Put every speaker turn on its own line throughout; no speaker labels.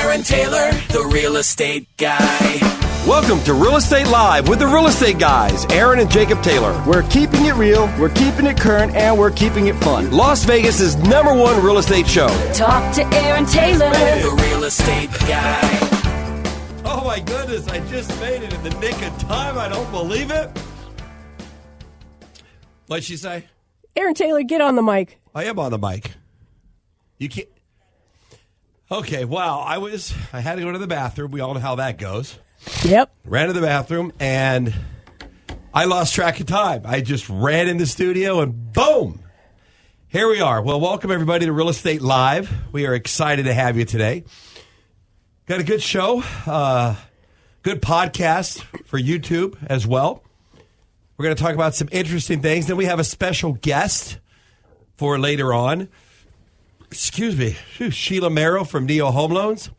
Aaron Taylor, the real estate guy.
Welcome to Real Estate Live with the Real Estate Guys, Aaron and Jacob Taylor.
We're keeping it real, we're keeping it current, and we're keeping it fun.
Las Vegas' #1 real estate show.
Talk to Aaron Taylor,
the real estate guy.
Oh my goodness, I just made it in the nick of time. I don't believe it. What'd she say?
Aaron Taylor, get on the mic.
I am on the mic. You can't. Okay, wow. I had to go to the bathroom. We all know how that goes.
Yep.
Ran to the bathroom, and I lost track of time. I just ran in the studio, and boom! Here we are. Well, welcome, everybody, to Real Estate Live. We are excited to have you today. Got a good show, good podcast for YouTube as well. We're going to talk about some interesting things. Then we have a special guest for later on. Excuse me. Sheila Merrill from Neo Home Loans.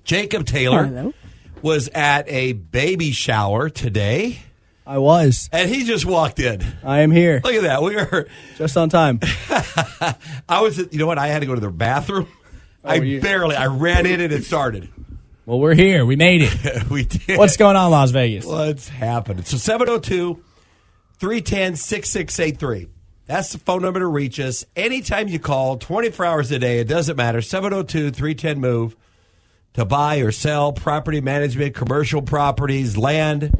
Jacob Taylor.
Hello.
Was at a baby shower today.
I was.
And he just walked in.
I am here.
Look at that. We are
just on time.
You know what? I had to go to the bathroom. I ran in and it started.
Well, we're here. We made it.
We did.
What's going on, Las Vegas?
What's happening? So 702-310-6683. That's the phone number to reach us. Anytime you call, 24 hours a day, it doesn't matter. 702-310-MOVE. To buy or sell property management, commercial properties, land,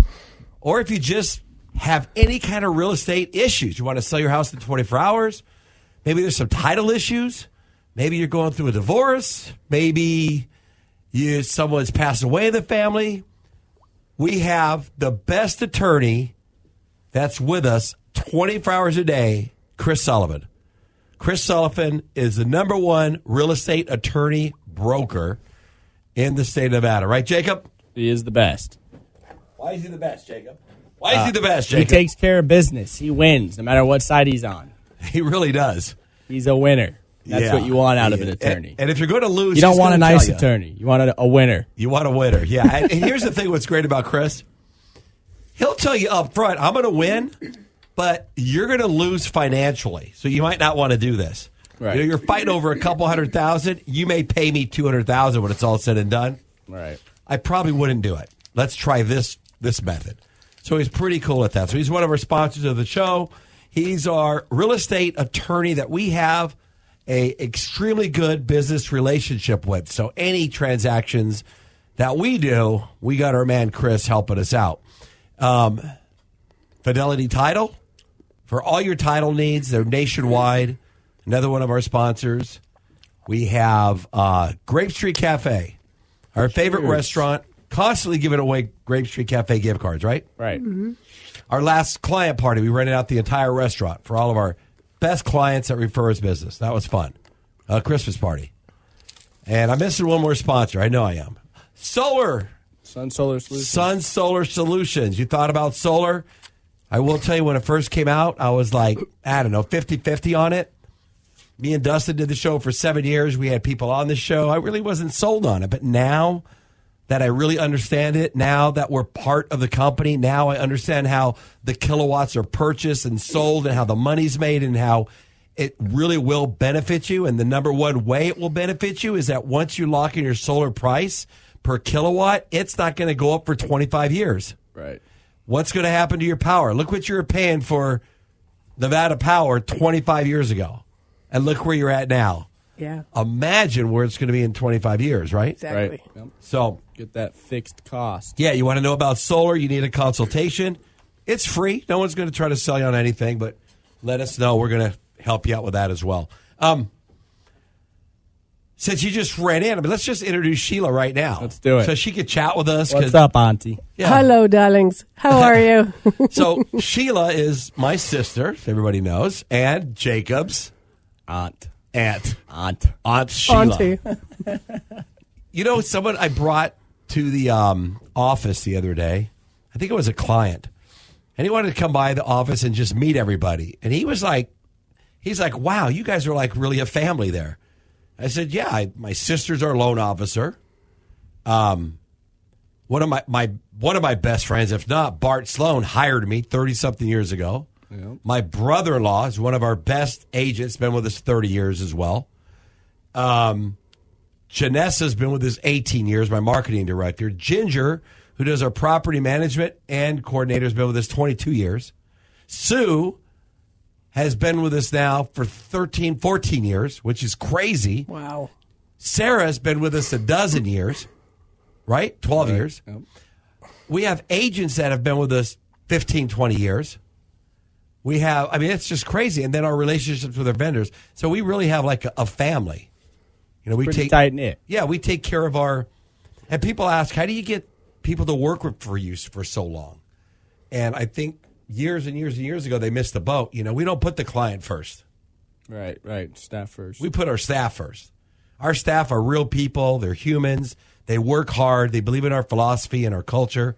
or if you just have any kind of real estate issues. You want to sell your house in 24 hours. Maybe there's some title issues. Maybe you're going through a divorce. Maybe someone's passed away in the family. We have the best attorney that's with us 24 hours a day, Chris Sullivan. Chris Sullivan is the #1 real estate attorney broker in the state of Nevada. Right, Jacob?
He is the best.
Why is he the best, Jacob? Why is he the best, Jacob?
He takes care of business. He wins, no matter what side he's on.
He really does.
He's a winner. That's what you want out of an attorney.
And if you're going to lose,
you don't want a nice attorney. You want a winner.
You want a winner, yeah. And here's the thing what's great about Chris. He'll tell you up front, I'm going to win, but you're going to lose financially. So you might not want to do this.
Right.
You're fighting over a couple $100,000. You may pay me $200,000 when it's all said and done.
Right.
I probably wouldn't do it. Let's try this method. So he's pretty cool at that. So he's one of our sponsors of the show. He's our real estate attorney that we have a extremely good business relationship with. So any transactions that we do, we got our man Chris helping us out. Fidelity Title, for all your title needs, they're nationwide. Another one of our sponsors. We have Grape Street Cafe, our favorite restaurant, constantly giving away Grape Street Cafe gift cards, right?
Right.
Mm-hmm.
Our last client party, we rented out the entire restaurant for all of our best clients that refer us business. That was fun. A Christmas party. And I'm missing one more sponsor. I know I am. Solar.
Sun Solar Solutions.
Sun Solar Solutions. You thought about solar? I will tell you, when it first came out, I was like, I don't know, 50-50 on it. Me and Dustin did the show for 7 years. We had people on the show. I really wasn't sold on it. But now that I really understand it, now that we're part of the company, now I understand how the kilowatts are purchased and sold and how the money's made and how it really will benefit you. And the #1 way it will benefit you is that once you lock in your solar price per kilowatt, it's not going to go up for 25 years.
Right.
What's going to happen to your power? Look what you were paying for Nevada Power 25 years ago. And look where you're at now.
Yeah.
Imagine where it's going to be in 25 years, right?
Exactly.
Right. Yep.
So
get that fixed cost.
Yeah, you want to know about solar, you need a consultation. It's free. No one's going to try to sell you on anything, but let us know. We're going to help you out with that as well. Since you just ran in, let's just introduce Sheila right now.
Let's do it.
So she could chat with us.
What's up, Auntie?
Yeah.
Hello, darlings. How are you?
So Sheila is my sister, if everybody knows, and Jacob's
Aunt
Sheila.
Auntie.
You know, someone I brought to the office the other day, I think it was a client, and he wanted to come by the office and just meet everybody. And he's like, wow, you guys are like really a family there. I said, yeah, my sister's our loan officer. One of my best friends, if not Bart Sloan, hired me 30-something years ago. Yep. My brother-in-law is one of our best agents, been with us 30 years as well. Janessa's been with us 18 years, my marketing director. Ginger, who does our property management and coordinator, has been with us 22 years. Sue has been with us now for 13, 14 years, which is crazy.
Wow.
Sarah's been with us a dozen years, right? 12 years.
Yep.
We have agents that have been with us 15, 20 years. We have, I mean, it's just crazy. And then our relationships with our vendors. So we really have like a family. You know, we
Pretty
take
tight-knit.
Yeah, we take care of our, and people ask, how do you get people to work for you for so long? And I think years and years and years ago, they missed the boat. You know, we don't put the client first.
Right. Staff first.
We put our staff first. Our staff are real people. They're humans. They work hard. They believe in our philosophy and our culture.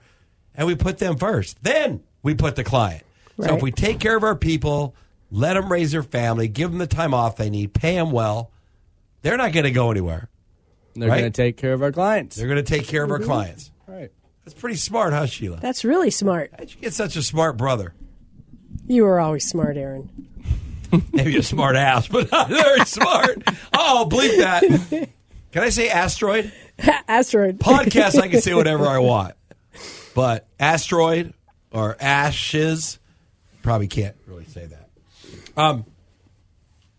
And we put them first. Then we put the client. So if we take care of our people, let them raise their family, give them the time off they need, pay them well, they're not going to go anywhere.
They're going to take care of our clients.
They're going to take care of our clients.
Right.
That's pretty smart, huh, Sheila?
That's really smart.
How'd you get such a smart brother?
You were always smart, Aaron.
Maybe a smart ass, but not very smart. Oh, bleep that. Can I say asteroid?
Asteroid.
Podcast, I can say whatever I want. But asteroid or ashes, probably can't really say that.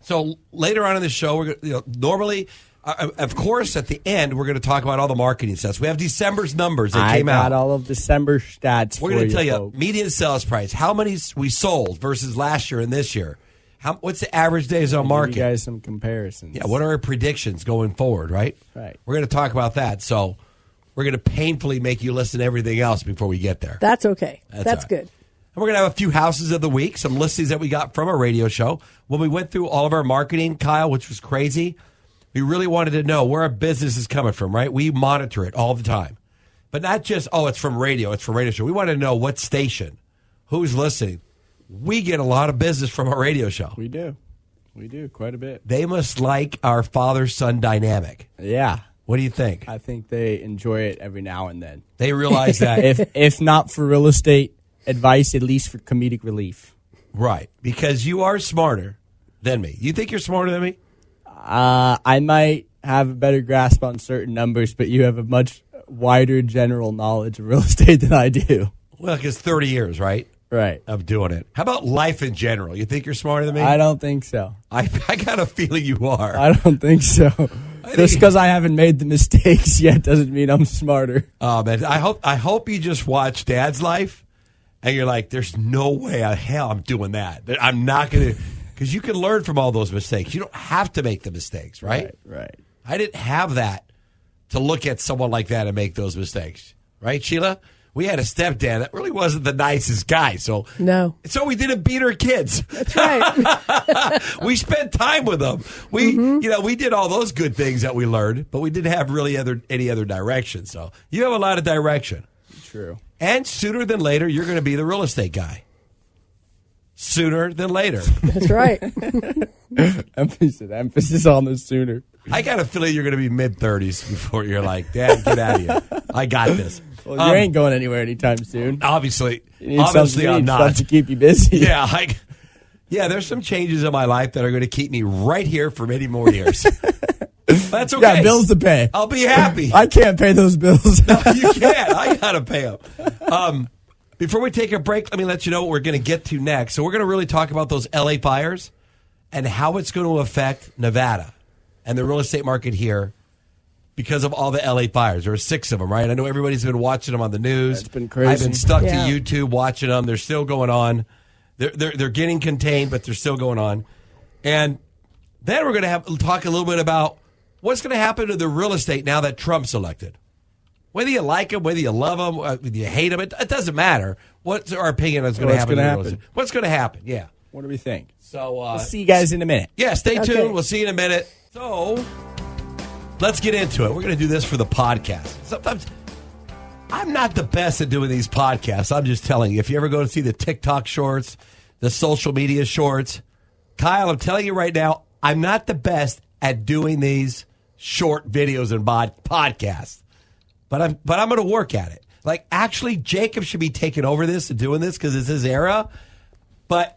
So later on in the show, we're gonna, normally, of course, at the end, we're going to talk about all the marketing stats. We have December's numbers that came out.
I got all of December stats.
We're going to tell you
folks.
median sales price, how many we sold versus last year and this year. What's the average days on market?
Give you guys some comparisons.
Yeah, what are our predictions going forward, right?
Right.
We're going to talk about that. So we're going to painfully make you listen to everything else before we get there.
That's okay. That's
all right.
good.
And we're going to have a few houses of the week, some listings that we got from our radio show. When we went through all of our marketing, Kyle, which was crazy, we really wanted to know where our business is coming from, right? We monitor it all the time. But not just, it's from radio, it's from radio show. We want to know what station, who's listening. We get a lot of business from our radio show.
We do. We do, quite a bit.
They must like our father-son dynamic.
Yeah.
What do you think?
I think they enjoy it every now and then.
They realize that.
if not for real estate advice, at least for comedic relief.
Right. Because you are smarter than me. You think you're smarter than me?
I might have a better grasp on certain numbers, but you have a much wider general knowledge of real estate than I do.
Well, because 30 years, right?
Right.
Of doing it. How about life in general? You think you're smarter than me?
I don't think so.
I got a feeling you are.
I don't think so. Just because I haven't made the mistakes yet doesn't mean I'm smarter.
Oh, man. I hope you just watch Dad's Life and you're like, there's no way I'm doing that. I'm not going to. Because you can learn from all those mistakes. You don't have to make the mistakes, right?
Right.
I didn't have that to look at someone like that and make those mistakes. Right, Sheila? We had a stepdad that really wasn't the nicest guy. So we didn't beat our kids.
That's right.
We spent time with them. We did all those good things that we learned, but we didn't have really any other direction. So you have a lot of direction.
True.
And sooner than later, you're going to be the real estate guy. Sooner than later.
That's right.
Emphasis on the sooner.
I got a feeling you're going to be mid-30s before you're like, Dad, get out of here. I got this.
Well, you ain't going anywhere anytime soon.
Obviously
I'm
not.
Stuff to keep you busy.
Yeah, there's some changes in my life that are going to keep me right here for many more years. That's okay.
Yeah, bills to pay.
I'll be happy.
I can't pay those bills.
No, you can't. I got to pay them. Before we take a break, let me let you know what we're going to get to next. So we're going to really talk about those LA fires and how it's going to affect Nevada and the real estate market here because of all the LA fires. There are 6 of them, right? I know everybody's been watching them on the news.
It's been crazy.
I've been stuck to YouTube watching them. They're still going on. They're getting contained, but they're still going on. And then we're going to talk a little bit about what's going to happen to the real estate now that Trump's elected. Whether you like him, whether you love him, whether you hate him, it doesn't matter. What's our opinion on what's going to happen? What's going to happen? Yeah.
What do we think?
So
we'll see you guys in a minute.
Yeah, stay tuned. We'll see you in a minute. So let's get into it. We're going to do this for the podcast. Sometimes I'm not the best at doing these podcasts. I'm just telling you. If you ever go to see the TikTok shorts, the social media shorts, Kyle, I'm telling you right now, I'm not the best at doing these short videos and podcasts. But I'm going to work at it. Like, actually, Jacob should be taking over this and doing this because it's his era. But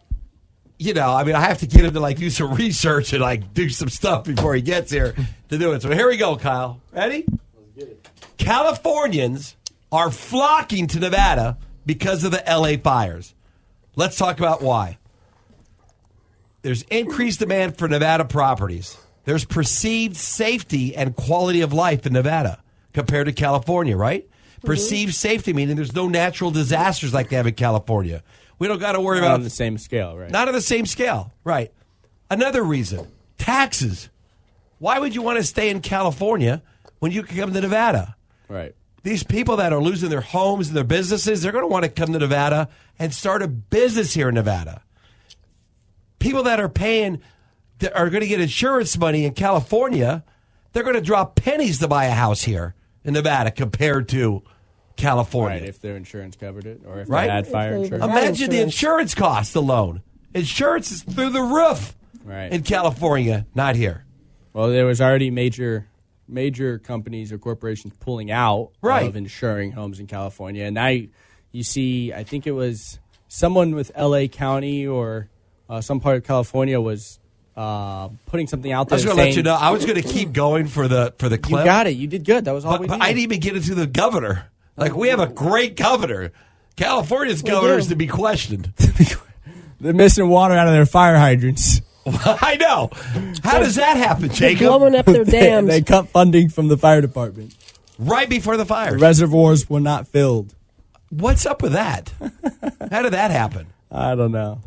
I have to get him to like do some research and like do some stuff before he gets here to do it. So here we go, Kyle. Ready? Let's get it. Californians are flocking to Nevada because of the LA fires. Let's talk about why. There's increased demand for Nevada properties. There's perceived safety and quality of life in Nevada compared to California, right? Mm-hmm. Perceived safety, meaning there's no natural disasters like they have in California. We don't got to worry about...
Not on the same scale, right?
Not on the same scale, right. Another reason, taxes. Why would you want to stay in California when you can come to Nevada?
Right.
These people that are losing their homes and their businesses, they're going to want to come to Nevada and start a business here in Nevada. People that are paying, that are going to get insurance money in California, they're going to drop pennies to buy a house here in Nevada compared to California.
Right, if their insurance covered it or if
right?
they had fire insurance.
Imagine the insurance cost alone. Insurance is through the roof in California, not here.
Well, there was already major companies or corporations pulling out of insuring homes in California. And now you see, I think it was someone with L.A. County or some part of California was putting something out there.
I was going to let you know. I was going to keep going for the clip.
You got it. You did good. That was all we
But
needed.
I didn't even get into the governor. Like, we have a great governor. California's governor is to be questioned.
They're missing water out of their fire hydrants.
I know. How does that happen, Jacob?
Blowing up their dams.
They cut funding from the fire department.
Right before the fires.
The reservoirs were not filled.
What's up with that? How did that happen?
I don't know.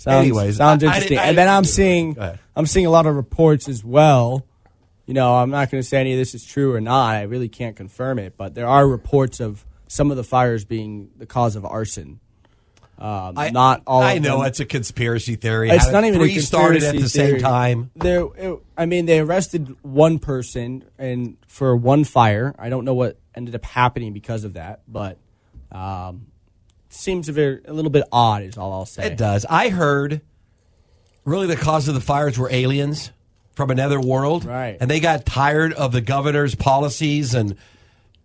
Anyways,
sounds interesting. And then I'm seeing a lot of reports as well. I'm not going to say any of this is true or not. I really can't confirm it, but there are reports of some of the fires being the cause of arson. Not all.
I know it's a conspiracy theory.
It's not even a conspiracy
started at the
theory.
same time.
They arrested one person and for one fire. I don't know what ended up happening because of that, but seems a little bit odd. Is all I'll say.
It does. I heard really the cause of the fires were aliens from another world,
right?
And they got tired of the governor's policies and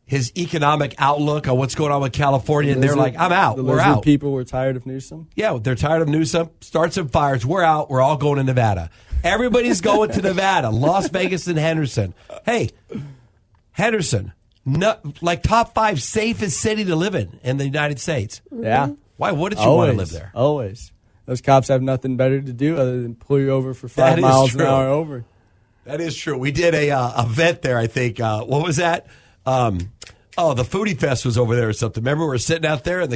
his economic outlook on what's going on with California, and they're like, I'm out.
The
We're
lizard
out.
people were tired of Newsom?
Yeah, they're tired of Newsom. Start some fires. We're out. We're all going to Nevada. Everybody's going to Nevada. Las Vegas and Henderson. Hey, Henderson, like top 5 safest city to live in the United States.
Yeah.
Why wouldn't you want to live there?
Always. Those cops have nothing better to do other than pull you over for 5 miles an hour over.
That is true. We did a event there, I think. What was that? The Foodie Fest was over there or something. Remember, we were sitting out there, and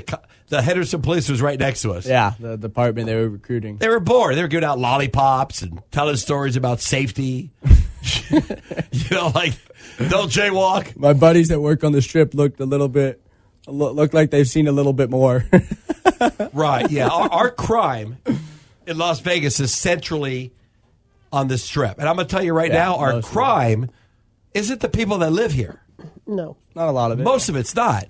the Henderson police was right next to us.
Yeah, the department they were recruiting.
They were bored. They were giving out lollipops and telling stories about safety. Like, don't jaywalk.
My buddies that work on the strip looked like they've seen a little bit more.
Right, yeah. Our crime in Las Vegas is centrally on the strip. And I'm going to tell you right now, our crime isn't the people that live here.
No.
Not a lot of it.
Most of it's not.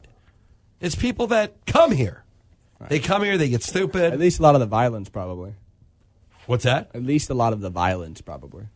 It's people that come here. Right. They come here, they get stupid.
At least a lot of the violence, probably.
What's that?
At least a lot of the violence, probably.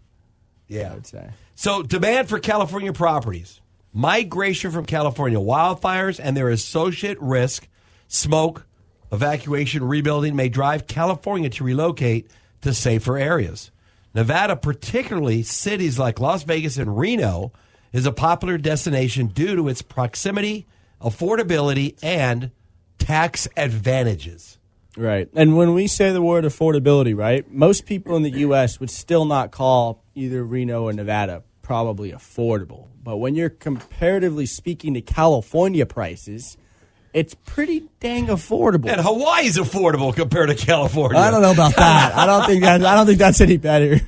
Yeah.
I would say.
So, demand for California properties. Migration from California. Wildfires and their associate risk, smoke, evacuation, rebuilding may drive California to relocate to safer areas. Nevada, particularly cities like Las Vegas and Reno, is a popular destination due to its proximity, affordability, and tax advantages.
Right. And when we say the word affordability, right, most people in the U.S. would still not call either Reno or Nevada probably affordable. But when you're comparatively speaking to California prices, it's pretty dang affordable.
And Hawaii's affordable compared to California.
I don't know about that. I don't think that's any better.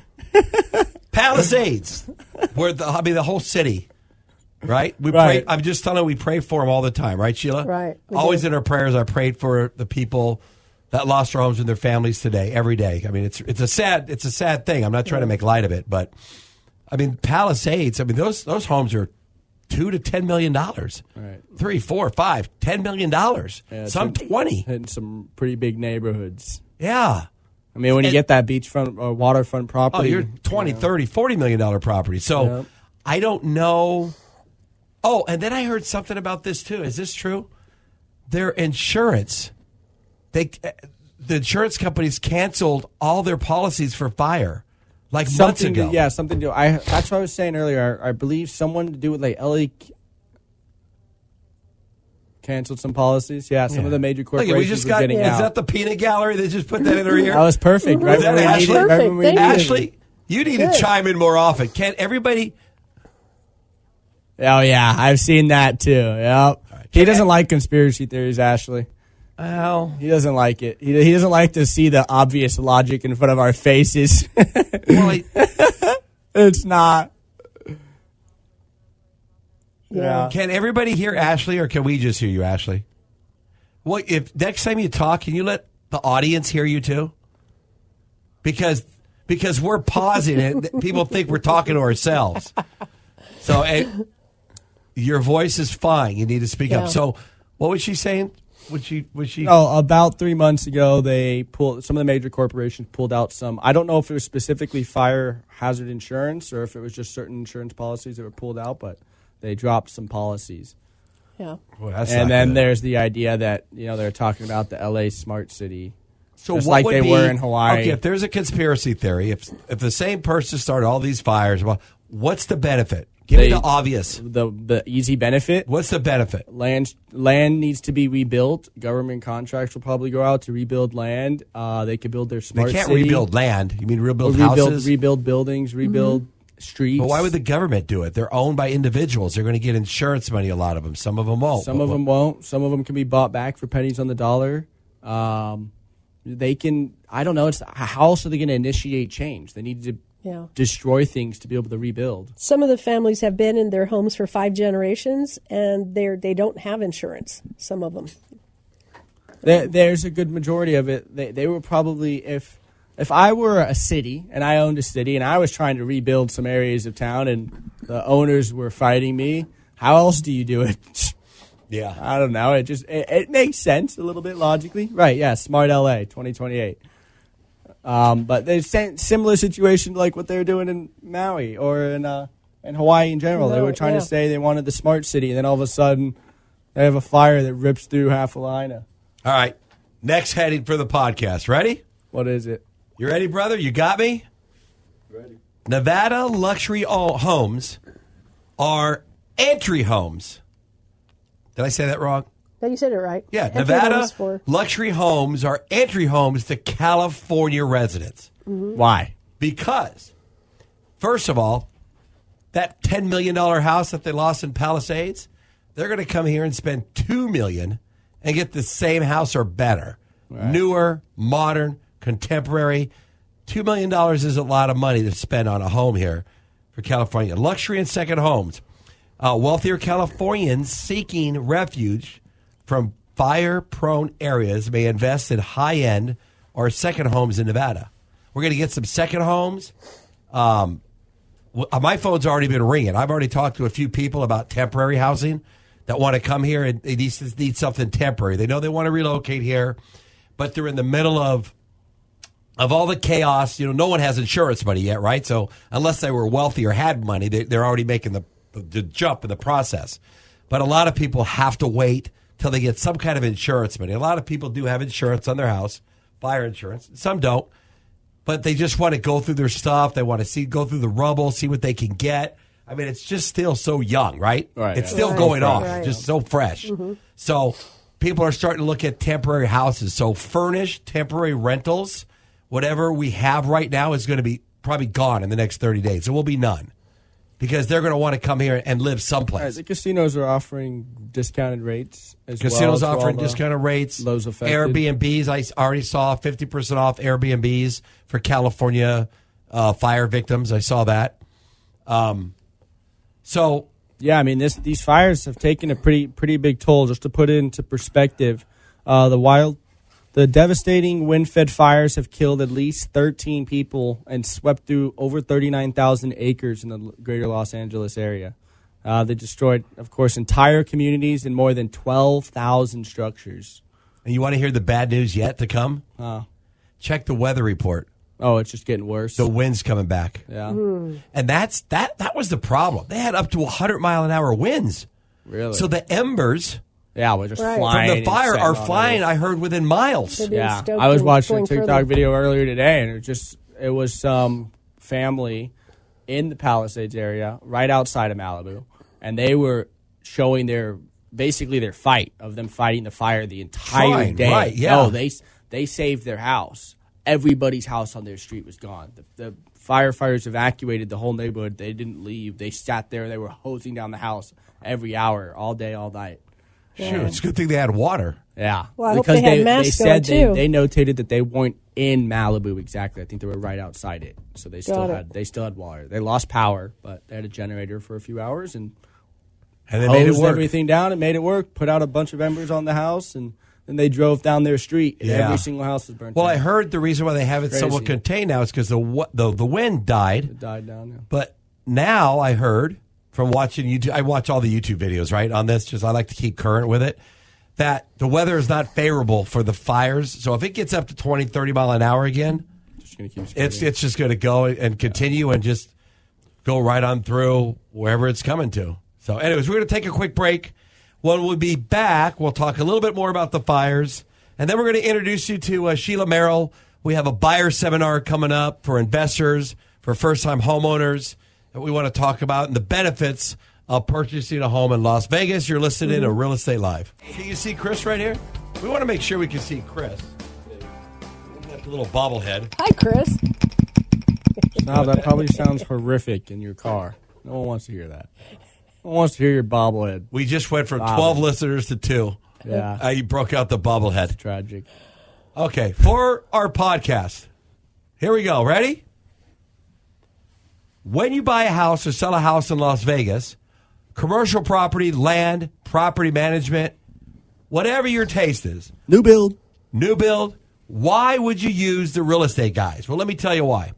Palisades, where the whole city, right?
Right.
I'm just telling you, we pray for them all the time, right, Sheila?
Right.
Always in our prayers, I prayed for the people that lost their homes and their families today, every day. I mean, it's a sad thing. I'm not trying to make light of it, but I mean, Palisades. I mean, those homes are $2 to $10 million.
Right.
3, 4, 5, $10 million.
Yeah,
some 20.
In some pretty big neighborhoods.
Yeah.
I mean, when you get that beachfront or waterfront property.
Oh, you're 20, 30, $40 million property. So
Yep.
I don't know. Oh, and then I heard something about this too. Is this true? Their insurance, the insurance companies canceled all their policies for fire like months ago.
Something to do. That's what I was saying earlier. I believe someone to do with like LA canceled some policies. Yeah, some of the major corporations
we just got.
getting out.
Is that the peanut gallery? They just put that in her ear.
That was perfect. Right?
Was that
when we
Ashley?
needed it, right when we
Perfect.
needed it.
Ashley, you need to chime in more often. Can't everybody?
Oh yeah, I've seen that too. Yep. He doesn't like conspiracy theories, Ashley.
Well,
He doesn't like it. He doesn't like to see the obvious logic in front of our faces. It's not. Yeah.
can everybody hear Ashley, or can we just hear you, Ashley? Well, if next time you talk, can you let the audience hear you too? Because we're pausing it, people think we're talking to ourselves. So your voice is fine. You need to speak up. So, what was she saying? Was she?
Oh, about 3 months ago, some of the major corporations pulled out some. I don't know if it was specifically fire hazard insurance or if it was just certain insurance policies that were pulled out, but they dropped some policies.
Yeah.
Well, that's
And
not
then
good.
there's the idea that they're talking about the LA smart city,
So
just
what
like
would
they
be,
were in Hawaii.
Okay, if there's a conspiracy theory, if the same person started all these fires, well, what's the benefit? Give me the obvious.
The easy benefit.
What's the benefit?
Land needs to be rebuilt. Government contracts will probably go out to rebuild land. They could build their smart
They can't
city.
rebuild land. You mean rebuild
Or
houses?
rebuild buildings, rebuild streets.
But why would the government do it? They're owned by individuals. They're going to get insurance money, a lot of them. Some of them won't.
Some of them won't. Some of them can be bought back for pennies on the dollar. They can. I don't know. How else are they going to initiate change? They need to destroy things to be able to rebuild.
Some of the families have been in their homes for 5 generations, and they don't have insurance. Some of them.
There's a good majority of it. They were probably if I were a city and I owned a city and I was trying to rebuild some areas of town and the owners were fighting me. How else do you do it?
Yeah.
I don't know. It makes sense a little bit logically. Right, yeah, smart LA 2028. But there's similar situation like what they were doing in Maui or in Hawaii in general. They were trying to say they wanted the smart city, and then all of a sudden they have a fire that rips through half of Lahaina.
All right. Next heading for the podcast. Ready?
What is it?
You ready, brother? You got me?
Ready.
Nevada luxury homes are entry homes. Did I say that wrong?
No, you said it right.
Yeah,
Entry
Nevada
homes for-
luxury homes are entry homes to California residents.
Why?
Because, first of all, that $10 million house that they lost in Palisades, they're going to come here and spend $2 million and get the same house or better. Right. Newer, modern, contemporary. $2 million is a lot of money to spend on a home here for California. Luxury and second homes. Wealthier Californians seeking refuge from fire-prone areas may invest in high-end or second homes in Nevada. We're going to get some second homes. My phone's already been ringing. I've already talked to a few people about temporary housing that want to come here and they need something temporary. They know they want to relocate here, but they're in the middle of all the chaos. No one has insurance money yet, right? So unless they were wealthy or had money, they're already making the jump in the process. But a lot of people have to wait till they get some kind of insurance money. A lot of people do have insurance on their house, fire insurance. Some don't. But they just want to go through their stuff. They want to go through the rubble, see what they can get. I mean, it's just still so young, right? It's still going on, just so fresh. Mm-hmm. So people are starting to look at temporary houses. So furnished, temporary rentals, whatever we have right now is going to be probably gone in the next 30 days. There will be none because they're going to want to come here and live someplace.
The casinos are offering discounted rates as
Casinos
well.
offering discounted rates.
Those affected.
Airbnbs, I already saw 50% off Airbnbs for California fire victims. I saw that. So
yeah, I mean these fires have taken a pretty big toll. Just to put it into perspective, the devastating wind-fed fires have killed at least 13 people and swept through over 39,000 acres in the greater Los Angeles area. They destroyed, of course, entire communities and more than 12,000 structures.
And you want to hear the bad news yet to come? Check the weather report.
Oh, it's just getting worse.
The wind's coming back.
Yeah.
And that was the problem. They had up to 100-mile-an-hour winds.
Really?
So the embers
Yeah, we're just
Right.
flying.
from the fire
and
are
setting on
flying,
the
I heard, within miles.
They're being
Yeah,
stoked
I was
and
watching a
going
TikTok
further.
video earlier today, and it was some family in the Palisades area, right outside of Malibu, and they were showing their fight of them fighting the fire the entire
Trying,
day.
right, yeah.
No, they saved their house. Everybody's house on their street was gone. The firefighters evacuated the whole neighborhood. They didn't leave. They sat there. They were hosing down the house every hour, all day, all night.
Shoot, it's a good thing they had water.
Yeah.
Well, I hope they had masks
said
on, too.
they notated that they weren't in Malibu exactly. I think they were right outside it. So they still had water. They lost power, but they had a generator for a few hours and
And they made it
hosed
work.
everything down and made it work. Put out a bunch of embers on the house, and then they drove down their street, and
Yeah.
every single house was burnt
Well,
down.
I heard the reason why they have it
Crazy.
somewhat contained now is because the wind died.
It died down. Yeah.
But now I heard from watching YouTube, I watch all the YouTube videos, right, on this, because I like to keep current with it, that the weather is not favorable for the fires. So if it gets up to 20, 30 mile an hour again,
Just gonna keep
it's
spreading.
just going to go and continue and just go right on through wherever it's coming to. So anyways, we're going to take a quick break. When we'll be back, we'll talk a little bit more about the fires. And then we're going to introduce you to Sheila Merrill. We have a buyer seminar coming up for investors, for first-time homeowners that we want to talk about and the benefits of purchasing a home in Las Vegas. You're listening to Real Estate Live. Can you see Chris right here? We want to make sure we can see Chris. That little bobblehead.
Hi, Chris.
Wow, that probably sounds horrific in your car. No one wants to hear that. No one wants to hear your bobblehead.
We just went from 12 listeners to 2.
Yeah.
You broke out the bobblehead.
Tragic.
Okay, for our podcast, here we go. Ready? When you buy a house or sell a house in Las Vegas, commercial property, land, property management, whatever your taste is,
New build.
why would you use the real estate guys? Well, let me tell you why.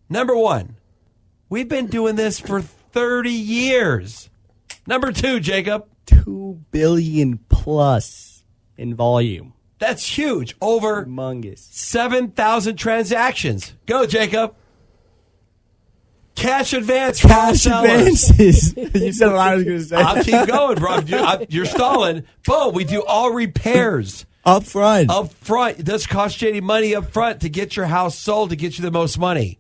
Number one, we've been doing this for 30 years. Number two, Jacob.
2 billion plus in volume.
That's huge. Over
Humongous.
7,000 transactions. Go, Jacob. Cash advance. for our
Cash
sellers.
advances. You said what I was going to say.
I'll keep going, bro. You're stalling. Boom. We do all repairs
Up front.
up front. It doesn't cost you any money up front to get your house sold, to get you the most money.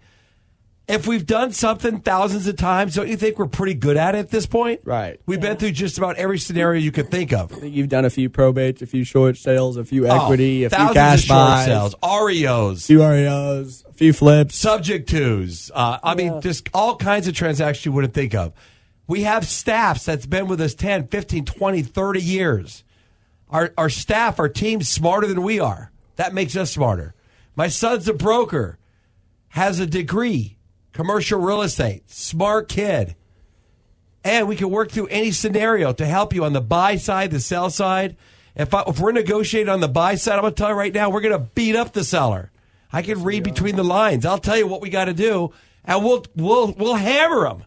If we've done something thousands of times, don't you think we're pretty good at it at this point?
Right.
We've been through just about every scenario you could think of.
I think you've done a few probates, a few short sales, a few equity, a few
thousands
cash
of short
buys,
sales,
a
REOs,
few REOs, a few flips.
subject twos. I mean, just all kinds of transactions you wouldn't think of. We have staffs that's been with us 10, 15, 20, 30 years. Our staff, our team's smarter than we are. That makes us smarter. My son's a broker, has a degree, commercial real estate, smart kid. And we can work through any scenario to help you on the buy side, the sell side. If we're negotiating on the buy side, I'm going to tell you right now, we're going to beat up the seller. I can read between the lines. I'll tell you what we got to do, and we'll hammer them.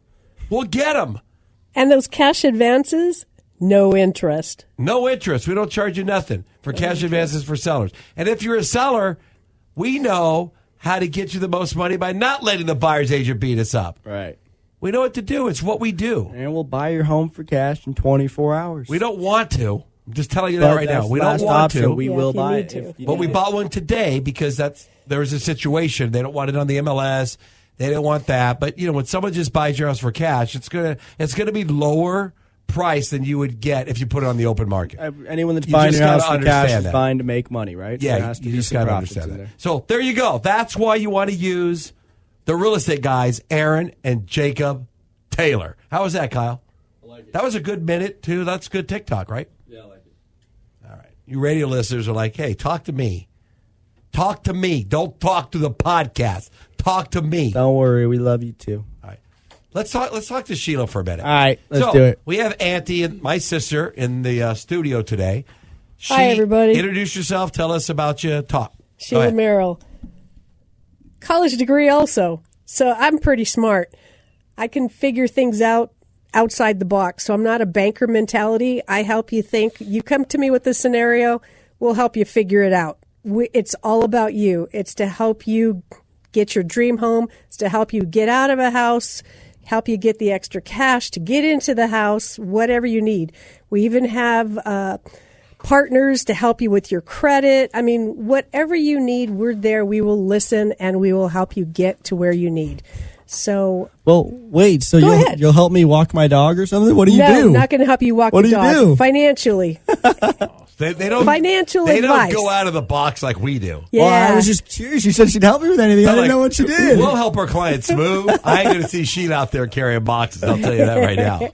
We'll get them.
And those cash advances, no interest.
No interest. We don't charge you nothing for cash advances for sellers. And if you're a seller, we know how to get you the most money by not letting the buyer's agent beat us up.
Right.
We know what to do. It's what we do.
And we'll buy your home for cash in 24 hours.
We don't want to. I'm just telling you that
But
right now.
that's
We
the
don't
last
want
option.
to.
We
Yeah,
will
if you
buy
need
it.
to.
If you
But we
need
bought one today because there was a situation. They don't want it on the MLS. They don't want that. But when someone just buys your house for cash, it's gonna be lower price than you would get if you put it on the open market.
Anyone that's
You
buying
just
your house
gotta
for cash
understand
is
that.
buying to make money, right? So there
Yeah,
has to
you
be
just
some
got to
profits
understand
in
that.
there.
So there you go. That's why you want to use the real estate guys, Aaron and Jacob Taylor. How was that, Kyle? I like it. That was a good minute, too. That's good TikTok, right?
Yeah, I like it.
All right. You radio listeners are like, hey, talk to me. Talk to me. Don't talk to the podcast. Talk to me.
Don't worry, we love you too.
All right. Let's talk to Sheila for a minute.
All right, let's
So,
do it.
We have Auntie and my sister in the studio today.
Hi, everybody.
Introduce yourself. Tell us about you. Talk. Go
Sheila
ahead.
Merrill. College degree also. So I'm pretty smart. I can figure things out outside the box. So I'm not a banker mentality. I help you think. You come to me with a scenario, we'll help you figure it out. It's all about you. It's to help you get your dream home. It's to help you get out of a house, help you get the extra cash to get into the house, whatever you need. We even have partners to help you with your credit. I mean, whatever you need, we're there. We will listen, and we will help you get to where you need. So,
well, wait. So you'll help me walk my dog or something? What do you do?
No, not going to help you walk the dog.
What do you do?
Financially.
They don't
financial
They
advice.
don't go out of the box like we do.
Yeah.
Well, I was just curious. She said she'd help me with anything. I didn't know what she did.
We'll help our clients move. I ain't going to see Sheila out there carrying boxes. I'll tell you that right now.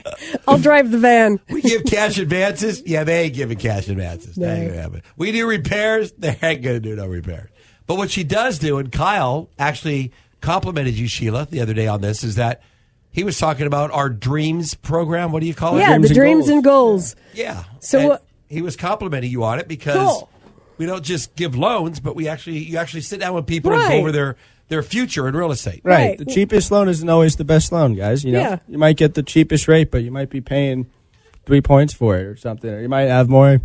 I'll drive the van.
We give cash advances. Yeah, they ain't giving cash advances.
No.
That ain't gonna happen. We do repairs. They ain't going to do no repairs. But what she does do, and Kyle actually complimented you, Sheila, the other day on this, is that he was talking about our Dreams program. What do you call it?
Yeah, the Dreams and Goals.
Yeah.
So
he was complimenting you on it because we don't just give loans, but you actually sit down with people and go over their future in real estate.
Right. The cheapest loan isn't always the best loan, guys. You know, you might get the cheapest rate, but you might be paying 3 points for it or something. Or you might have more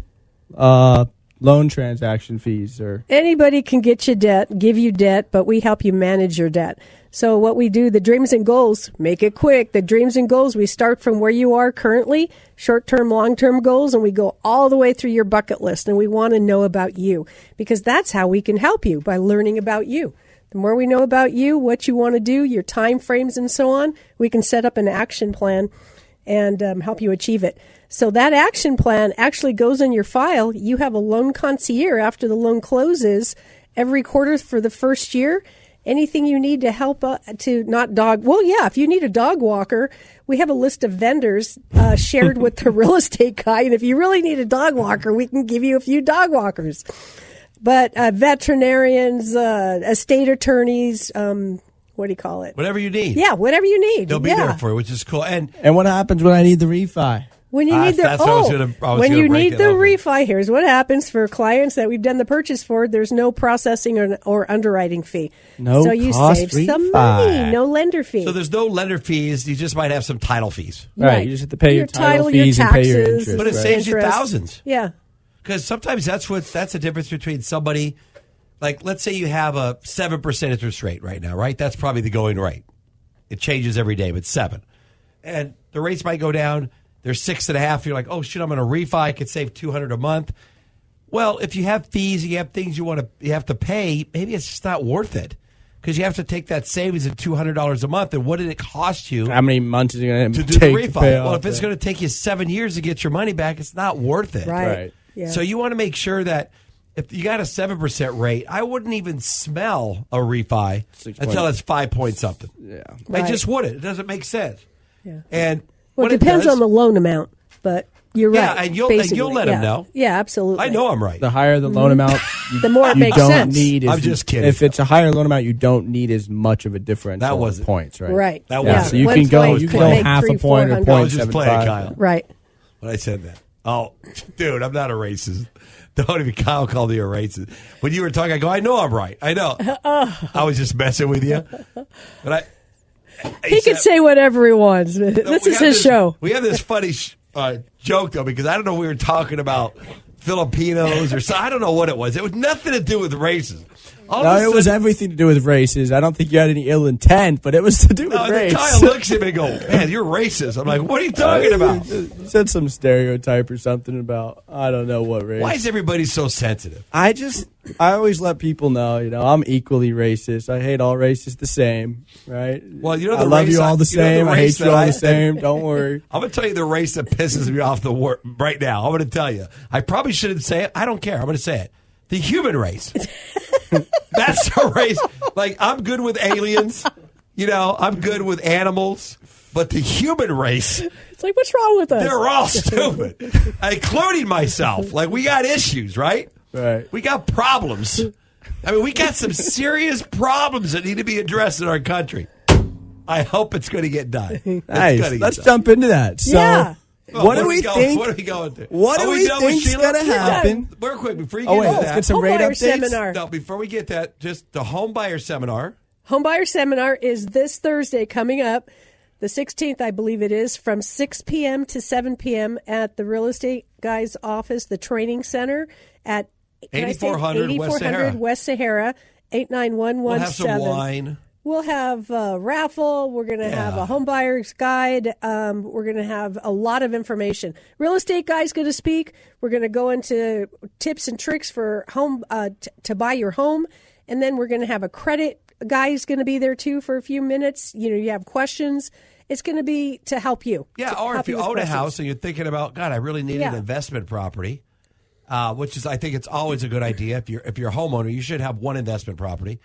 loan transaction fees. Or
anybody can get you debt, give you debt, but we help you manage your debt. So what we do, the Dreams and Goals, make it quick. The Dreams and Goals, we start from where you are currently, short-term, long-term goals, and we go all the way through your bucket list. And we want to know about you because that's how we can help you, by learning about you. The more we know about you, what you want to do, your time frames and so on, we can set up an action plan and help you achieve it. So that action plan actually goes in your file. You have a loan concierge after the loan closes every quarter for the first year. Anything you need to help to not dog. Well, yeah, if you need a dog walker, we have a list of vendors shared with the real estate guy. And if you really need a dog walker, we can give you a few dog walkers. But veterinarians, estate attorneys, what do you call it?
Whatever you need.
Yeah, whatever you need.
They'll be there for you, which is cool. And
what happens when I need the refi?
When you need the refi, here's what happens for clients that we've done the purchase for. There's no processing or underwriting fee. So you save some money. No lender fee.
So there's no lender fees. You just might have some title fees.
Right. You just have to pay your title fees
your taxes,
and pay your interest.
But it saves you thousands.
Yeah.
Because sometimes that's the difference between somebody, like let's say you have a 7% interest rate right now, right? That's probably the going rate. It changes every day, but 7. And the rates might go down. They're 6.5. You're like, oh shit, I'm going to refi. I could save $200 a month. Well, if you have fees, you have things you have to pay. Maybe it's just not worth it because you have to take that savings of $200 a month. And what did it cost you?
How many months is it going
to do the refi? Well, if it's going to take you 7 years to get your money back, it's not worth it.
Right. Yeah.
So you want to make sure that if you got a 7% rate, I wouldn't even smell a refi until it's 5 point something.
Yeah,
I just wouldn't. It doesn't make sense.
Yeah.
And
well, it depends on the loan amount, but you're right.
Yeah, and you'll let them know.
Yeah, absolutely.
I know I'm right.
The higher the loan amount,
the more it makes sense.
I'm just kidding.
If it's a higher loan amount, you don't need as much of a difference.
That was
points, right?
Right.
That was
so you can go half a point or 0.75.
I was just playing, Kyle.
Right.
When I said that. Oh, dude, I'm not a racist. Don't even Kyle called me a racist. When you were talking, I go, I know I'm right. I know. I was just messing with you. But
he can say whatever he wants. This is his show.
We have this funny joke, though, because I don't know if we were talking about Filipinos or something. I don't know what it was. It was nothing to do with races.
It was everything to do with races. I don't think you had any ill intent, but it was to do with race.
Kyle looks at me and goes, man, you're racist. I'm like, what are you talking about?
You said some stereotype or something about, I don't know what race.
Why is everybody so sensitive?
I always let people know, I'm equally racist. I hate all races the same, right?
Well,
I love you all the same. I hate you all the same. Don't worry.
I'm going to tell you the race that pisses me off right now. I'm going to tell you. I probably shouldn't say it. I don't care. I'm going to say it. The human race. That's the race. Like, I'm good with aliens. I'm good with animals. But the human race.
It's like, what's wrong with us?
They're all stupid, including myself. Like, we got issues, right?
Right.
We got problems. I mean, we got some serious problems that need to be addressed in our country. I hope it's going to get done.
Nice. Let's jump into that. So,
yeah.
What do we think? What are we going through?
What do we think's going to happen?
Real quick, before you get into
let's
that.
get some rate updates.
Seminar.
No, before we get that, just the home buyer seminar.
Home buyer seminar is this Thursday coming up, the 16th, I believe it is, from 6 p.m. to 7 p.m. at the real estate guy's office, the training center at
8400
West Sahara, 89117.
We'll have some wine.
We'll have a raffle. We're going to have a home buyer's guide. We're going to have a lot of information. Real estate guy's going to speak. We're going to go into tips and tricks for home to buy your home. And then we're going to have a credit guy's going to be there too for a few minutes. You have questions. It's going to be to help you.
Yeah, or if you own a house and you're thinking about, God, I really need an investment property, which is, I think it's always a good idea. If you're a homeowner, you should have one investment property.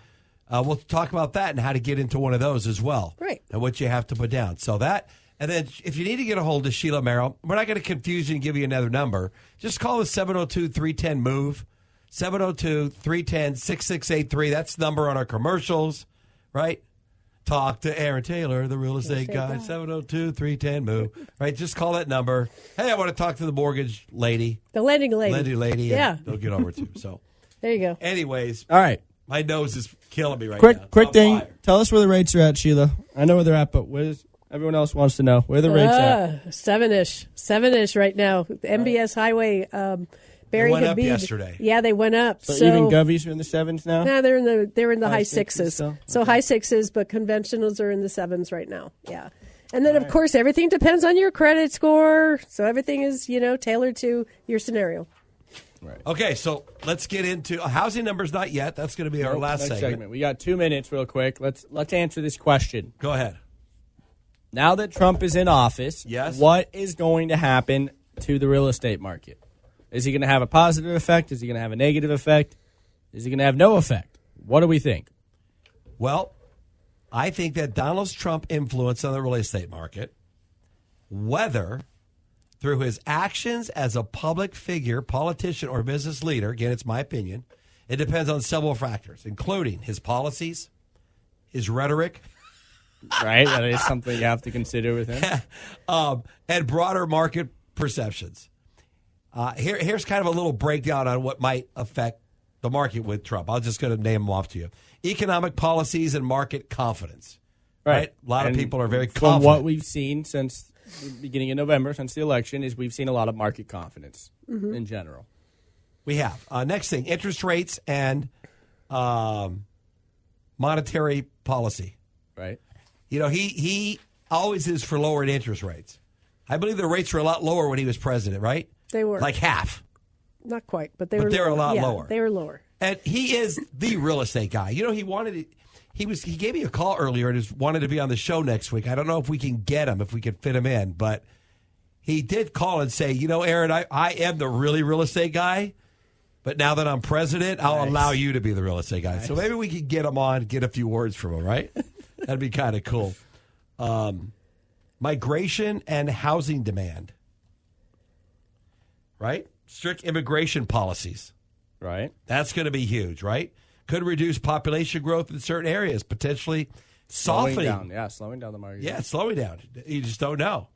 We'll talk about that and how to get into one of those as well.
Right.
And what you have to put down. So that, and then if you need to get a hold of Sheila Merrill, we're not going to confuse you and give you another number. Just call us 702-310-MOVE, 702-310-6683. That's the number on our commercials, right? Talk to Aaron Taylor, the real estate guy, 702-310-MOVE. Right, just call that number. Hey, I want to talk to the mortgage lady.
The lending lady.
Lending lady.
Yeah.
They'll get over too. So
there you go.
Anyways.
All right.
My nose is killing me right now.
Quick thing. Fire. Tell us where the rates are at, Sheila. I know where they're at, but everyone else wants to know where the rates at.
7-ish right now. The MBS Highway. Barry
they went up
Habib.
yesterday.
Yeah, they went up.
So even Govies are in the 7s now?
No, they're in the high 6s.
So
high 6s, but conventionals are in the 7s right now. Yeah. And then, of course, everything depends on your credit score. So everything is, tailored to your scenario.
Right. Okay, so let's get into housing numbers. Not yet. That's going to be our last segment.
We got 2 minutes, real quick. Let's answer this question.
Go ahead.
Now that Trump is in office,
yes,
what is going to happen to the real estate market? Is he going to have a positive effect? Is he going to have a negative effect? Is he going to have no effect? What do we think?
Well, I think that Donald Trump's influence on the real estate market, whether through his actions as a public figure, politician, or business leader, again, it's my opinion, it depends on several factors, including his policies, his rhetoric.
Right, that is something you have to consider with him.
And broader market perceptions. Here's kind of a little breakdown on what might affect the market with Trump. I'm just going to name them off to you. Economic policies and market confidence. Right? A lot of people are very confident.
From what we've seen since the beginning of November, since the election, is we've seen a lot of market confidence in general.
We have. Next thing, interest rates and monetary policy.
Right.
He always is for lowering interest rates. I believe the rates were a lot lower when he was president, right?
They were.
Like half.
Not quite, but they were
a lot lower.
They were lower.
And he is the real estate guy. He wanted it. He gave me a call earlier and wanted to be on the show next week. I don't know if we can get him, if we can fit him in, but he did call and say, Aaron, I am the really real estate guy, but now that I'm president, I'll allow you to be the real estate guy. Nice. So maybe we could get him on, get a few words from him, right? That'd be kind of cool. Migration and housing demand, right? Strict immigration policies.
Right.
That's going to be huge, right? Could reduce population growth in certain areas, potentially softening.
Slowing down the market.
Yeah, slowing down. You just don't know.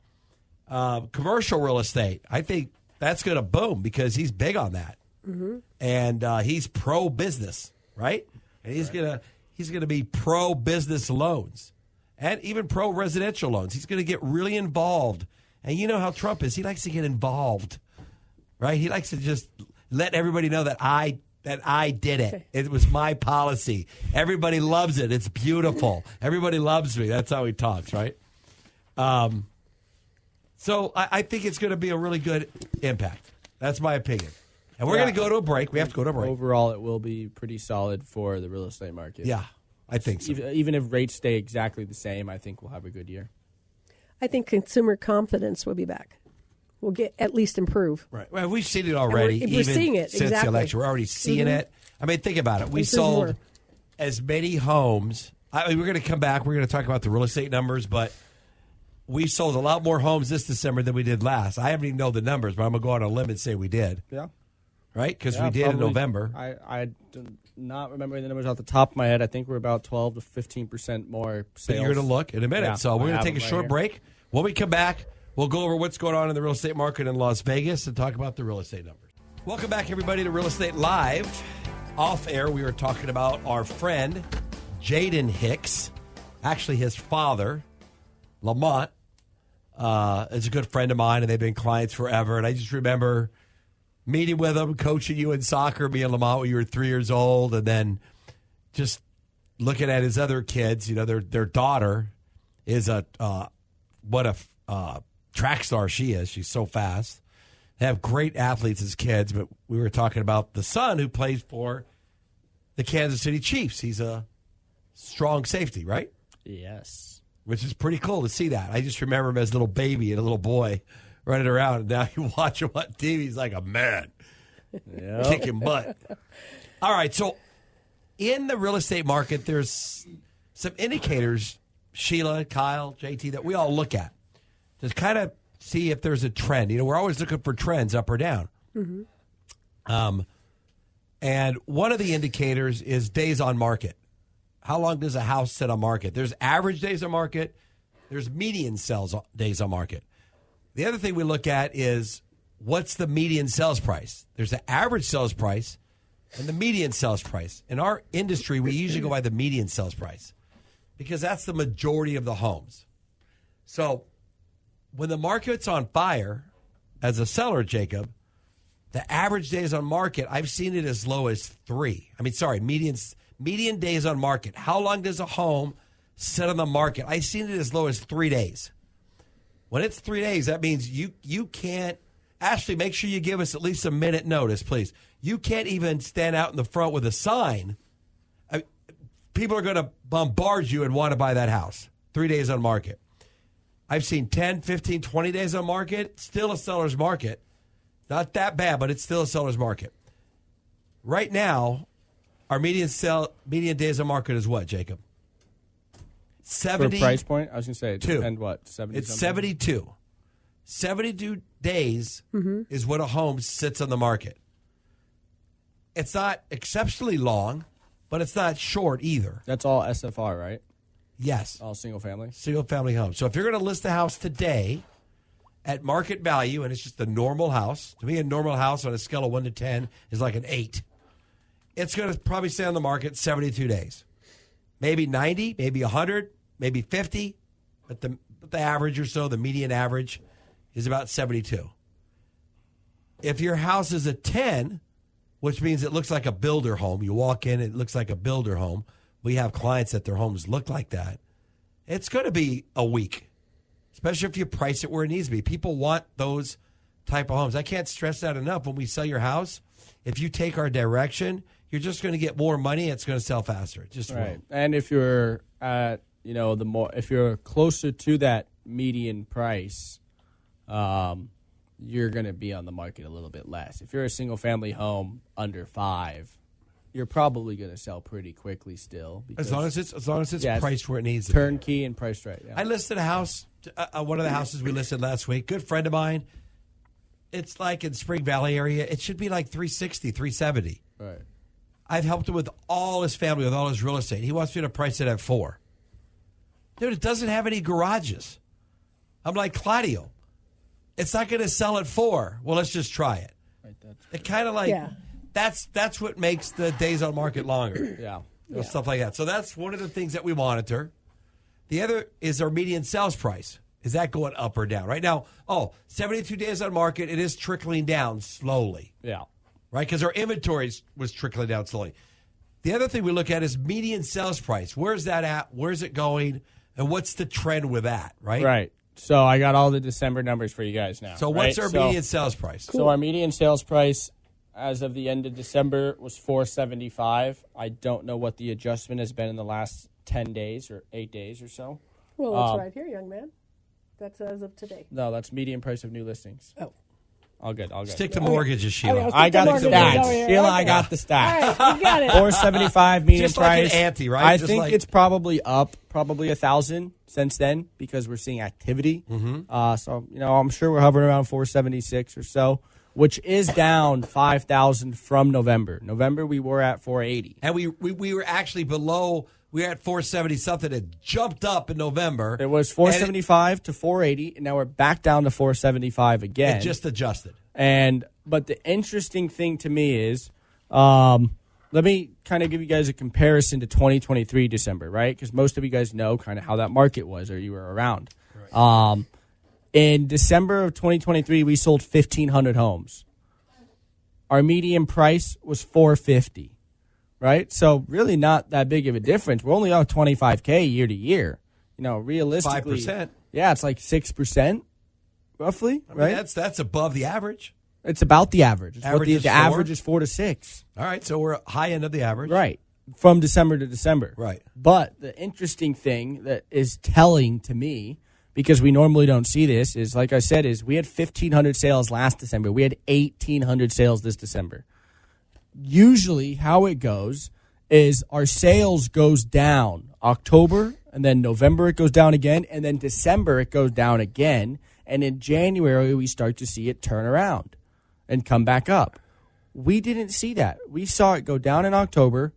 Commercial real estate, I think that's going to boom because he's big on that. Mm-hmm. And he's pro-business, right? And he's going to be pro-business loans and even pro-residential loans. He's going to get really involved. And you know how Trump is. He likes to get involved, right? He likes to just let everybody know that I did it. It was my policy. Everybody loves it. It's beautiful. Everybody loves me. That's how he talks, right? So I think it's going to be a really good impact. That's my opinion. And we're going to go to a break. We have to go to a break.
Overall, it will be pretty solid for the real estate market.
Yeah, I think so.
Even if rates stay exactly the same, I think we'll have a good year.
I think consumer confidence will be back. We'll get at least improve.
Right. Well, we've seen it already.
We're seeing it
since the election. We're already seeing it. I mean, think about it. We sold as many homes. We're going to come back. We're going to talk about the real estate numbers, but we sold a lot more homes this December than we did last. I haven't even know the numbers, but I'm going to go on a limb and say we did.
Yeah.
Right? Because we did in November.
I do not remember the numbers off the top of my head. I think we're about 12 to 15% more sales.
But you're going to look in a minute.
Yeah,
so we're going to take a short break. When we come back, we'll go over what's going on in the real estate market in Las Vegas and talk about the real estate numbers. Welcome back, everybody, to Real Estate Live. Off air, we were talking about our friend, Jaden Hicks. Actually, his father, Lamont, is a good friend of mine, and they've been clients forever. And I just remember meeting with him, coaching you in soccer, me and Lamont, when you were 3 years old, and then just looking at his other kids, their daughter is what a track star she is. She's so fast. They have great athletes as kids, but we were talking about the son who plays for the Kansas City Chiefs. He's a strong safety, right?
Yes.
Which is pretty cool to see that. I just remember him as a little baby and a little boy running around, and now you watch him on TV, he's like a man. Yep. Kicking butt. All right, so in the real estate market, there's some indicators, Sheila, Kyle, JT, that we all look at to kind of see if there's a trend. We're always looking for trends up or down. Mm-hmm. And one of the indicators is days on market. How long does a house sit on market? There's average days on market. There's median days on market. The other thing we look at is what's the median sales price? There's the average sales price and the median sales price. In our industry, we usually go by the median sales price because that's the majority of the homes. So when the market's on fire, as a seller, Jacob, the average days on market, I've seen it as low as 3. Median days on market. How long does a home sit on the market? I've seen it as low as 3 days. When it's 3 days, that means you can't. Ashley, make sure you give us at least a minute notice, please. You can't even stand out in the front with a sign. People are going to bombard you and want to buy that house. 3 days on market. I've seen 10, 15, 20 days on market. Still a seller's market. Not that bad, but it's still a seller's market. Right now, our median days on market is what, Jacob? 70.
For a price point? I was going to say, it depends what? 70
it's
something?
72. 72 days is what a home sits on the market. It's not exceptionally long, but it's not short either.
That's all SFR, right?
Yes.
All single family?
Single family home. So if you're going to list a house today at market value, and it's just a normal house, to me a normal house on a scale of 1 to 10 is like an 8. It's going to probably stay on the market 72 days. Maybe 90, maybe 100, maybe 50, but the average or so, the median average, is about 72. If your house is a 10, which means it looks like a builder home, you walk in, it looks like a builder home. We have clients that their homes look like that. It's going to be a week, especially if you price it where it needs to be. People want those type of homes. I can't stress that enough. When we sell your house, if you take our direction, you're just going to get more money. It's going to sell faster. Just
right. And if you're at, if you're closer to that median price, you're going to be on the market a little bit less. If you're a single family home under 5, you're probably going to sell pretty quickly still.
As long as it's priced where it needs to be.
Turnkey and priced right. Yeah.
I listed a house, one of the houses we listed last week. Good friend of mine. It's like in Spring Valley area. It should be like 360, 370.
Right.
I've helped him with all his family, with all his real estate. He wants me to price it at 4. Dude, it doesn't have any garages. I'm like, Claudio, it's not going to sell at 4. Well, let's just try it.
Right,
it kind of like, that's what makes the days on market longer.
Yeah.
Stuff like that. So that's one of the things that we monitor. The other is our median sales price. Is that going up or down? Right now, 72 days on market, it is trickling down slowly.
Yeah.
Right? Because our inventories was trickling down slowly. The other thing we look at is median sales price. Where's that at? Where's it going? And what's the trend with that, right?
Right. So I got all the December numbers for you guys now.
So what's our median sales price?
Cool. So our median sales price as of the end of December was $475. I don't know what the adjustment has been in the last 10 days or 8 days or so.
Well, that's right here, young man. That's as of today.
No, that's median price of new listings.
Oh.
All good.
Stick to mortgages, Sheila.
I got the stats. Sheila, I got the stats.
All right, you got it.
$475 median
Just
price.
like an ante, right?
I
Just
think
like...
it's probably up, probably 1,000 since then because we're seeing activity.
Mm-hmm.
So, I'm sure we're hovering around 476 or so, which is down 5,000 from November. November, we were at 480.
And we were actually below. We were at 470 something. It jumped up in November.
It was 475 to 480, and now we're back down to 475 again.
It just adjusted.
But the interesting thing to me is, let me kind of give you guys a comparison to 2023 December, right? Because most of you guys know kind of how that market was, or you were around. Right. In December of 2023, we sold 1,500 homes. Our median price was $450. right? So really not that big of a difference. We're only off 25K year to year. Realistically,
5%.
Yeah, it's like 6%, roughly.
I mean,
right?
That's above the average.
It's about the average. The average is 4 to 6.
All right, so we're high end of the average.
Right. From December to December.
Right.
But the interesting thing that is telling to me, because we normally don't see this, is, like I said, is we had 1,500 sales last December. We had 1,800 sales this December. Usually how it goes is our sales goes down October, and then November it goes down again, and then December it goes down again, and in January we start to see it turn around and come back up. We didn't see that. We saw it go down in October,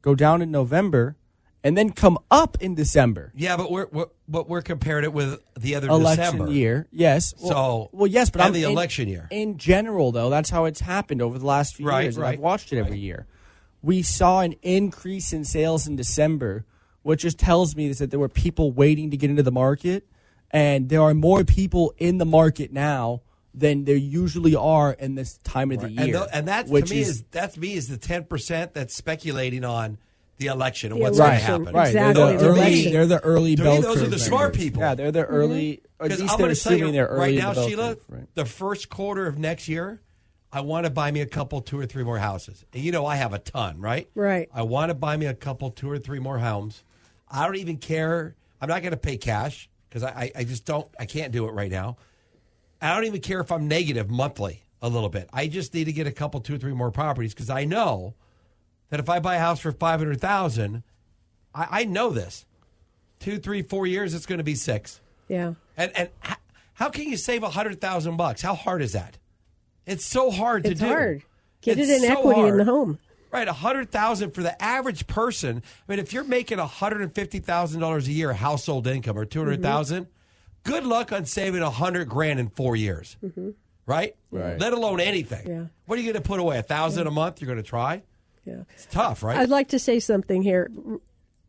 go down in November, and then come up in December.
Yeah, but we're comparing it with the other
election
December.
year. Yes. Yes, but
the election year.
In general, though, that's how it's happened over the last few years.
Right.
I've watched it every year. We saw an increase in sales in December, which just tells me that there were people waiting to get into the market, and there are more people in the market now than there usually are in this time of the year.
And that to me is the 10% that's speculating on the election and what's going to happen.
Right.
Exactly.
They're the early
to
bell
me, those
curve
are the
members.
smart people.
Yeah, they're the early.
Because I'm
they're
going to tell
assuming
you
they're early
right
in
now,
the bell
Sheila,
curve, right.
the first quarter of next year, I want to buy me a couple, 2 or 3 more houses. And I have a ton, right?
Right.
I want to buy me a couple, 2 or 3 more homes. I don't even care. I'm not going to pay cash because I just don't. I can't do it right now. I don't even care if I'm negative monthly a little bit. I just need to get a couple, 2 or 3 more properties because I know that if I buy a house for $500,000, I know this. 2, 3, 4 years, it's going to be 6.
Yeah.
And how can you save $100,000? How hard is that? It's so hard to do.
It's hard. Get
It's
it in
so
equity in the
hard.
home.
Right, $100,000 for the average person. I mean, if you're making $150,000 a year household income or $200,000, good luck on saving $100,000 in 4 years. Right? Let alone anything.
Yeah.
What are you going to put away? $1,000 a month? You're going to try?
Yeah.
It's tough, right?
I'd like to say something here.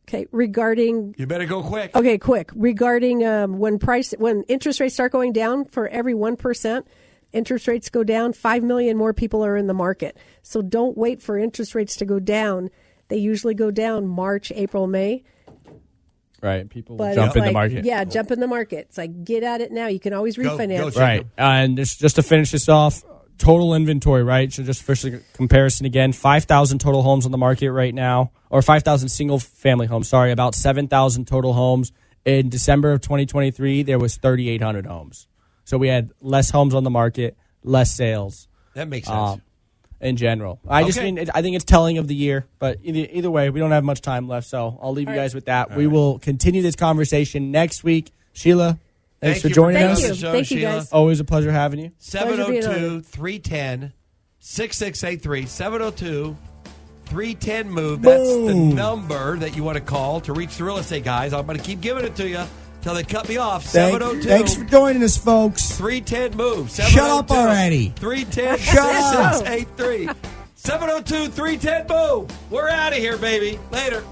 Okay, regarding.
You better go quick.
Okay, quick. Regarding when interest rates start going down, for every 1%, interest rates go down, 5 million more people are in the market. So don't wait for interest rates to go down. They usually go down March, April, May.
Right, people
But
jump
it's
in the
like,
market.
Yeah, jump in the market. It's like, get at it now. You can always refinance.
Right, and just to finish this off, total inventory, right? So just for comparison again, 5,000 total homes on the market right now, or 5,000 single-family homes, sorry, about 7,000 total homes. In December of 2023, there was 3,800 homes. So we had less homes on the market, less sales.
That makes sense.
In general. I think it's telling of the year, but either way, we don't have much time left, so I'll leave you guys with that. We will continue this conversation next week. Sheila, thanks for joining us.
Thank you, guys.
Always a pleasure having you.
702-310-6683. 702-310-MOVE. That's the number that you want to call to reach the real estate guys. I'm going to keep giving it to you till they cut me off. 702.
Thanks for joining us, folks.
310-MOVE.
Shut up already.
310-6683. 702-310-MOVE. We're out of here, baby. Later.